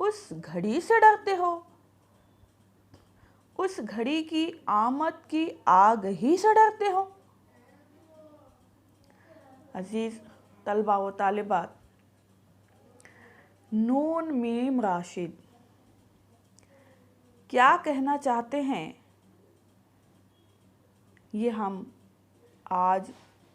اس گھڑی سے ڈرتے ہو، اس گھڑی کی آمد کی آگہی سے ڈرتے ہو؟ عزیز طلبہ و طالبات، نون میم راشد کیا کہنا چاہتے ہیں، یہ ہم آج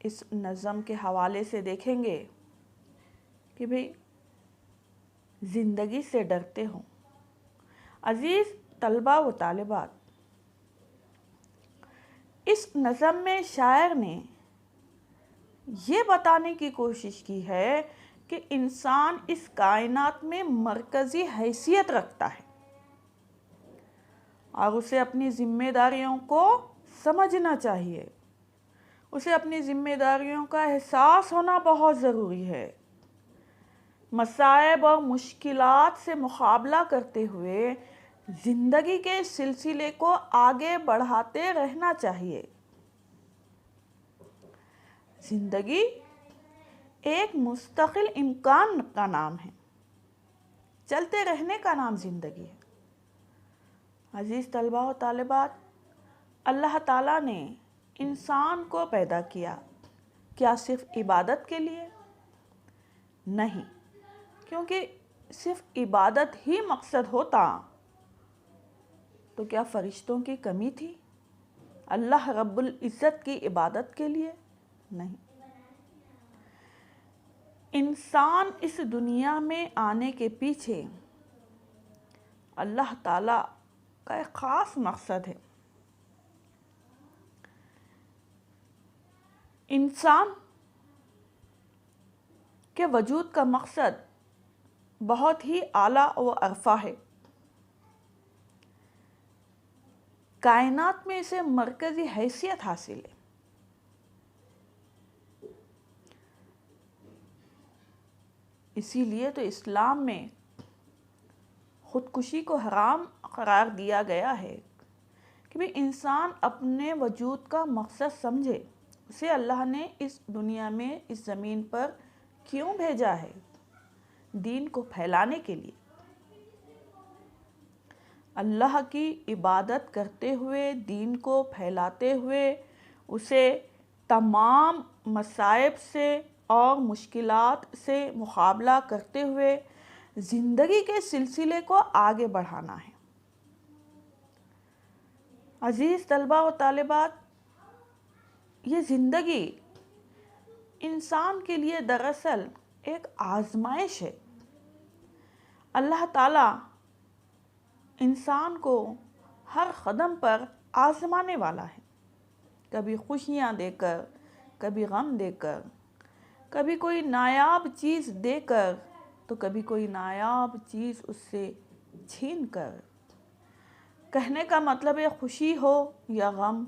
اس نظم کے حوالے سے دیکھیں گے کہ بھئی زندگی سے ڈرتے ہو۔ عزیز طلبہ و طالبات، اس نظم میں شاعر نے یہ بتانے کی کوشش کی ہے کہ انسان اس کائنات میں مرکزی حیثیت رکھتا ہے اور اسے اپنی ذمہ داریوں کو سمجھنا چاہیے، اسے اپنی ذمہ داریوں کا احساس ہونا بہت ضروری ہے۔ مصائب اور مشکلات سے مقابلہ کرتے ہوئے زندگی کے سلسلے کو آگے بڑھاتے رہنا چاہیے۔ زندگی ایک مستقل امکان کا نام ہے، چلتے رہنے کا نام زندگی ہے۔ عزیز طلبہ و طالبات، اللہ تعالیٰ نے انسان کو پیدا کیا، کیا صرف عبادت کے لیے؟ نہیں، کیونکہ صرف عبادت ہی مقصد ہوتا تو کیا فرشتوں کی کمی تھی؟ اللہ رب العزت کی عبادت کے لیے؟ نہیں۔ انسان اس دنیا میں آنے کے پیچھے اللہ تعالیٰ کا ایک خاص مقصد ہے۔ انسان کے وجود کا مقصد بہت ہی اعلیٰ و عرفہ ہے۔ کائنات میں اسے مرکزی حیثیت حاصل ہے۔ اسی لیے تو اسلام میں خودکشی کو حرام قرار دیا گیا ہے کہ بھی انسان اپنے وجود کا مقصد سمجھے، اسے اللہ نے اس دنیا میں اس زمین پر کیوں بھیجا ہے؟ دین کو پھیلانے کے لیے، اللہ کی عبادت کرتے ہوئے، دین کو پھیلاتے ہوئے، اسے تمام مصائب سے اور مشکلات سے مقابلہ کرتے ہوئے زندگی کے سلسلے کو آگے بڑھانا ہے۔ عزیز طلبہ و طالبات، یہ زندگی انسان کے لیے دراصل ایک آزمائش ہے۔ اللہ تعالیٰ انسان کو ہر قدم پر آزمانے والا ہے، کبھی خوشیاں دے کر، کبھی غم دے کر، کبھی کوئی نایاب چیز دے کر تو کبھی کوئی نایاب چیز اس سے چھین کر۔ کہنے کا مطلب ہے خوشی ہو یا غم،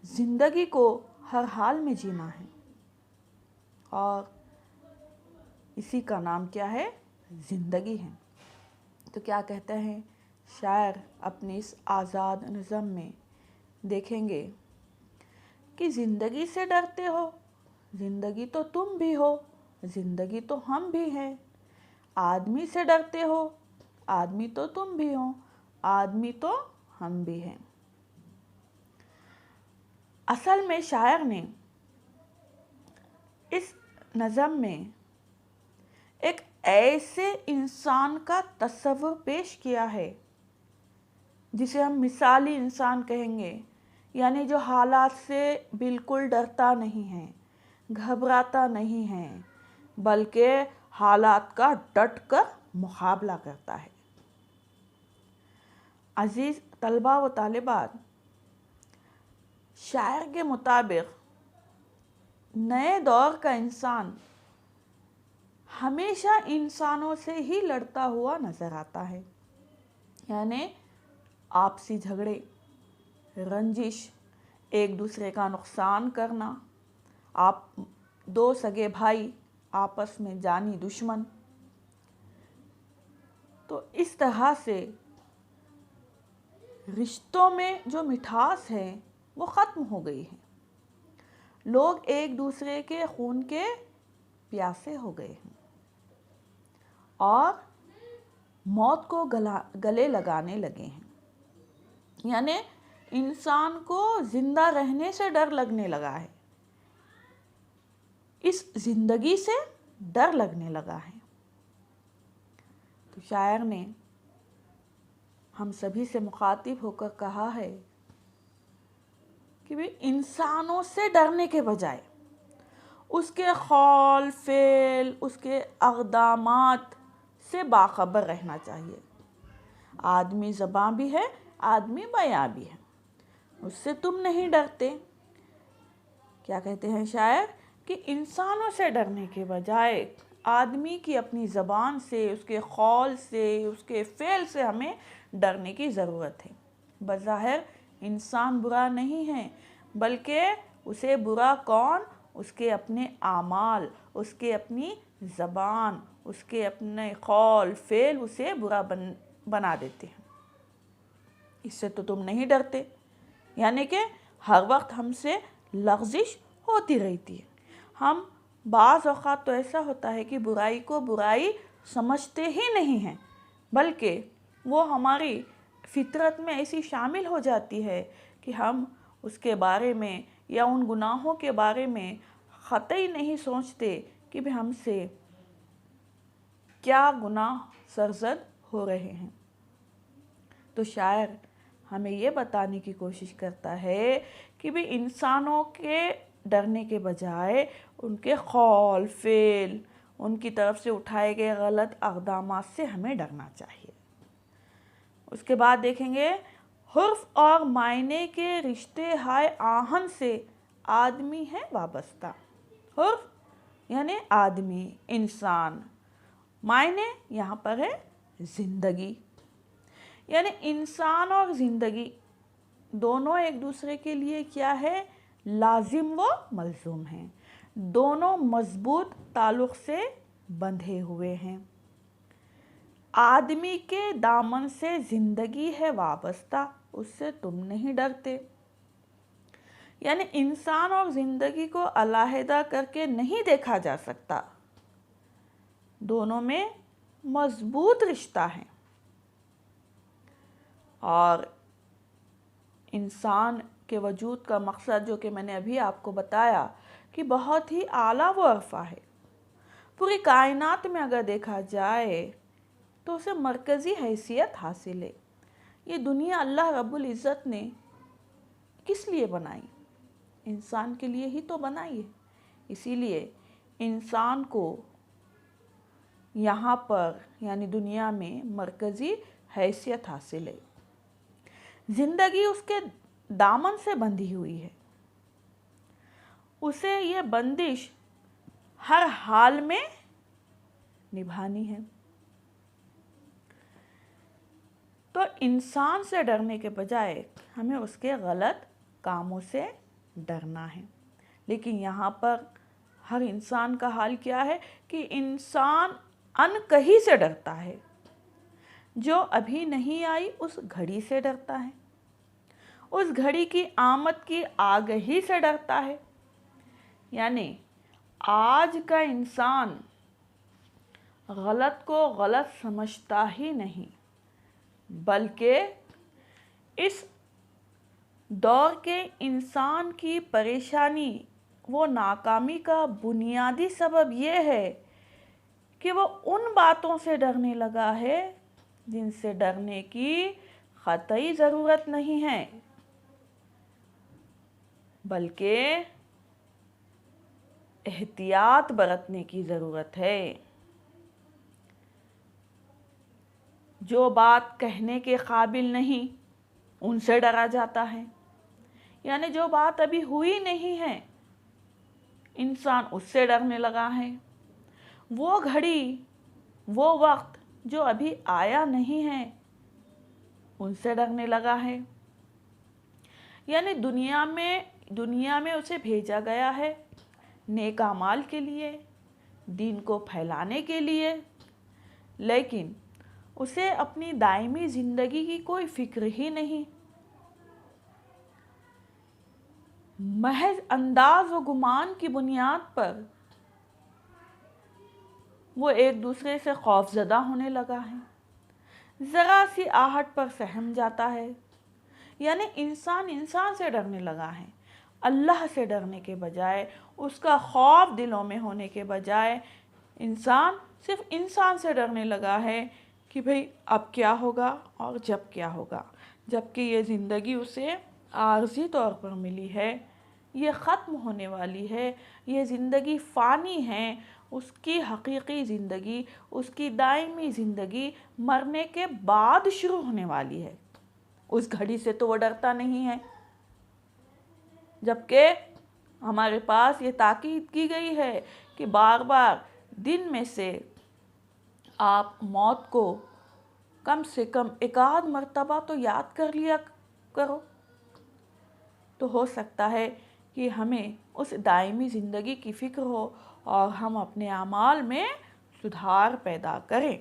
زندگی کو ہر حال میں جینا ہے، اور اسی کا نام کیا ہے؟ زندگی ہے۔ تو کیا کہتے ہیں شاعر اپنی اس آزاد نظم میں؟ دیکھیں گے کہ زندگی سے ڈرتے ہو، زندگی تو تم بھی ہو، زندگی تو ہم بھی ہیں۔ آدمی سے ڈرتے ہو، آدمی تو تم بھی ہو، آدمی تو ہم بھی ہیں۔ اصل میں شاعر نے اس نظم میں ایک ایسے انسان کا تصور پیش کیا ہے جسے ہم مثالی انسان کہیں گے، یعنی جو حالات سے بالکل ڈرتا نہیں ہے، گھبراتا نہیں ہے، بلکہ حالات کا ڈٹ کر مقابلہ کرتا ہے۔ عزیز طلبہ و طالبات، شاعر کے مطابق نئے دور کا انسان ہمیشہ انسانوں سے ہی لڑتا ہوا نظر آتا ہے، یعنی آپسی جھگڑے، رنجش، ایک دوسرے کا نقصان کرنا، دو سگے بھائی آپس میں جانی دشمن۔ تو اس طرح سے رشتوں میں جو مٹھاس ہے وہ ختم ہو گئی ہے، لوگ ایک دوسرے کے خون کے پیاسے ہو گئے ہیں۔ اور موت کو گلے لگانے لگے ہیں، یعنی انسان کو زندہ رہنے سے ڈر لگنے لگا ہے، اس زندگی سے ڈر لگنے لگا ہے۔ تو شاعر نے ہم سبھی سے مخاطب ہو کر کہا ہے کہ بھی انسانوں سے ڈرنے کے بجائے اس کے قول، فعل، اس کے اقدامات سے باخبر رہنا چاہیے۔ آدمی زباں بھی ہے، آدمی بیاں بھی ہے، اس سے تم نہیں ڈرتے۔ کیا کہتے ہیں شاعر کہ انسانوں سے ڈرنے کے بجائے آدمی کی اپنی زبان سے، اس کے قول سے، اس کے فعل سے ہمیں ڈرنے کی ضرورت ہے۔ بظاہر انسان برا نہیں ہے، بلکہ اسے برا کون؟ اس کے اپنے اعمال، اس کے اپنی زبان، اس کے اپنے قول، فعل اسے برا بنا دیتے ہیں۔ اس سے تو تم نہیں ڈرتے، یعنی کہ ہر وقت ہم سے لغزش ہوتی رہتی ہے۔ ہم بعض اوقات تو ایسا ہوتا ہے کہ برائی کو برائی سمجھتے ہی نہیں ہیں، بلکہ وہ ہماری فطرت میں ایسی شامل ہو جاتی ہے کہ ہم اس کے بارے میں یا ان گناہوں کے بارے میں قطعی نہیں سوچتے کہ بھی ہم سے کیا گناہ سرزد ہو رہے ہیں۔ تو شاعر ہمیں یہ بتانے کی کوشش کرتا ہے کہ بھی انسانوں کے ڈرنے کے بجائے ان کے قول، فعل، ان کی طرف سے اٹھائے گئے غلط اقدامات سے ہمیں ڈرنا چاہیے۔ اس کے بعد دیکھیں گے، حرف اور معنی کے رشتے ہائے آہن سے آدمی ہے وابستہ۔ حرف یعنی آدمی، انسان، معنی یہاں پر ہے زندگی، یعنی انسان اور زندگی دونوں ایک دوسرے کے لیے کیا ہے؟ لازم و ملزوم ہیں، دونوں مضبوط تعلق سے بندھے ہوئے ہیں۔ آدمی کے دامن سے زندگی ہے وابستہ، اس سے تم نہیں ڈرتے۔ یعنی انسان اور زندگی کو علیحدہ کر کے نہیں دیکھا جا سکتا، دونوں میں مضبوط رشتہ ہے۔ اور انسان کے وجود کا مقصد، جو کہ میں نے ابھی آپ کو بتایا کہ بہت ہی اعلیٰ و عرفہ ہے، پوری کائنات میں اگر دیکھا جائے تو اسے مرکزی حیثیت حاصل ہے۔ یہ دنیا اللہ رب العزت نے کس لیے بنائی؟ انسان کے لیے ہی تو بنائی ہے، اسی لیے انسان کو یہاں پر یعنی دنیا میں مرکزی حیثیت حاصل ہے۔ زندگی اس کے دامن سے بندھی ہوئی ہے، اسے یہ بندش ہر حال میں نبھانی ہے۔ تو انسان سے ڈرنے کے بجائے ہمیں اس کے غلط کاموں سے ڈرنا ہے۔ لیکن یہاں پر ہر انسان کا حال کیا ہے کہ انسان ان کہیں سے ڈرتا ہے، جو ابھی نہیں آئی اس گھڑی سے ڈرتا ہے، اس گھڑی کی آمد کی آگہی سے ڈرتا ہے۔ یعنی آج کا انسان غلط کو غلط سمجھتا ہی نہیں، بلکہ اس دور کے انسان کی پریشانی و ناکامی کا بنیادی سبب یہ ہے کہ وہ ان باتوں سے ڈرنے لگا ہے جن سے ڈرنے کی قطعی ضرورت نہیں ہے، بلکہ احتیاط برتنے کی ضرورت ہے۔ جو بات کہنے کے قابل نہیں ان سے ڈرا جاتا ہے، یعنی جو بات ابھی ہوئی نہیں ہے انسان اس سے ڈرنے لگا ہے۔ وہ گھڑی، وہ وقت جو ابھی آیا نہیں ہے ان سے ڈرنے لگا ہے۔ یعنی دنیا میں اسے بھیجا گیا ہے نیک اعمال کے لیے، دین کو پھیلانے کے لیے، لیکن اسے اپنی دائمی زندگی کی کوئی فکر ہی نہیں۔ محض انداز و گمان کی بنیاد پر وہ ایک دوسرے سے خوف زدہ ہونے لگا ہے، ذرا سی آہٹ پر سہم جاتا ہے، یعنی انسان سے ڈرنے لگا ہے۔ اللہ سے ڈرنے کے بجائے، اس کا خوف دلوں میں ہونے کے بجائے انسان صرف انسان سے ڈرنے لگا ہے کہ بھئی اب کیا ہوگا اور جب کیا ہوگا، جبکہ یہ زندگی اسے عارضی طور پر ملی ہے، یہ ختم ہونے والی ہے، یہ زندگی فانی ہے۔ اس کی حقیقی زندگی، اس کی دائمی زندگی مرنے کے بعد شروع ہونے والی ہے۔ اس گھڑی سے تو وہ ڈرتا نہیں ہے، جبکہ ہمارے پاس یہ تاکید کی گئی ہے کہ بار بار دن میں سے آپ موت کو کم سے کم ایک آدھ مرتبہ تو یاد کر لیا کرو، تو ہو سکتا ہے کہ ہمیں اس دائمی زندگی کی فکر ہو اور ہم اپنے اعمال میں سدھار پیدا کریں۔